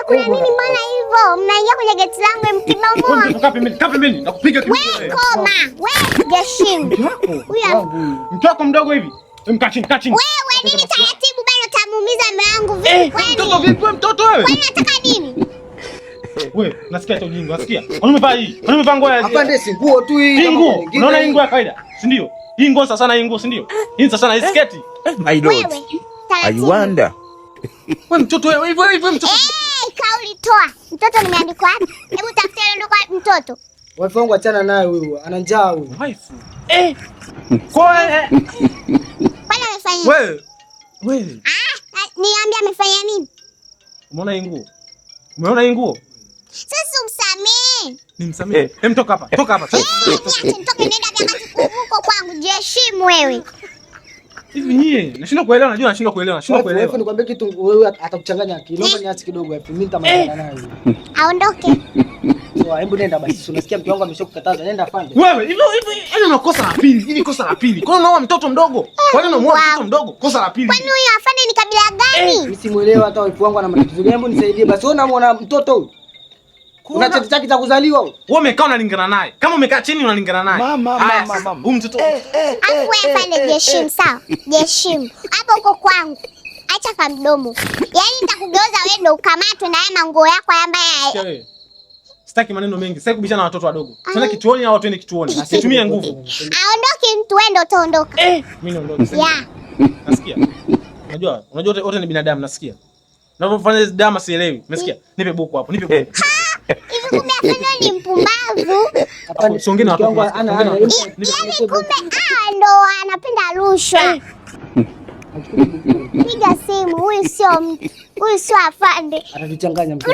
Kuna nini mbona hivyo? Mnaingia kwenye geti langu mkibomoa. Kape mimi nakupiga kitu. Wewe koma. Wewe Jeshim. Mtu wako mdogo hivi. Mkachini. Wewe nini taratibu bado tamuumiza mume wangu vipi? Mtoto vipi mtoto wewe? Wewe unataka nini? Wewe nasikia hata ujinga, nasikia. Unamevaa hii. Unamevaa nguo ya. Hapana, si nguo tu hii. Hii nguo. Unaona hii nguo ya kawaida, si ndio? Hii nguo sasa sana hii nguo, si ndio? Hii sasa sana hii sketi. My lord. I wonder. Wewe mtoto wewe hivyo mtoto. Kauli toa. Mtoto nimeandikwa wapi? Hebu tafuta ndo kwa mtoto. Wife wangu achana naye huyu. Ana njaa huyu. Wife. Kwa Bwana amefanya. Wewe. Niambia amefanya nini? Umeona hii nguo? Umeona hii nguo? Sasa umsamee. Nimsamee. Hem, toka hapa. Toka hapa. Nitoke nenda huko kwangu. Jiheshimu wewe. Hivi nyie, nashindwa kuelewa, najua nashindwa kuelewa. Wife nikwambie kitu, wewe atakuchanganya akili. Naomba niache kidogo hapo. Mimi nitamalizana naye. Aondoke. Sawa, hebu nenda basi. Unasikia mke wangu ameshakukataza. Nenda afande. Wewe, hivi unakosa la pili. Hivi kosa la pili. Kwa nini unaoa mtoto mdogo? Kwa nini unaoa mtoto mdogo? Kosa la pili. Kwani huyu afande ni kabila gani? Mimi simuelewa hata wife wangu ana matatizo gani. Hebu nisaidie basi. Wewe unamwona mtoto huyu? Una cheti chake cha kuzaliwa huyu? Wewe umekaa unalingana naye. Kama umekaa chini unalingana naye. Mama. Huyu mtoto. Afu wewe afande Jeshim, sawa? Jeshim. Hapo uko kwangu. Acha kwa mdomo. Yaani nitakugeuza wewe ndo ukamatwe na haya manguo yako ambaye Sitaki maneno mengi. Sitaki kubishana na watoto wadogo. Twende kituoni au twende kituoni. Asitumie nguvu. Aondoke mtu, wewe ndo utaondoka. Mimi naondoka. Yeah. Nasikia. Unajua wote ni binadamu, nasikia. Unapofanya drama sielewi. Umesikia? Nipe buku hapo, nipe buku. Hivi kumbe afanya ni mpumbavu. Hapana, siongee na watoto. Yaani kumbe ndo anapenda rushwa. Piga simu, huyu sio afande. Ananichanganya mtu.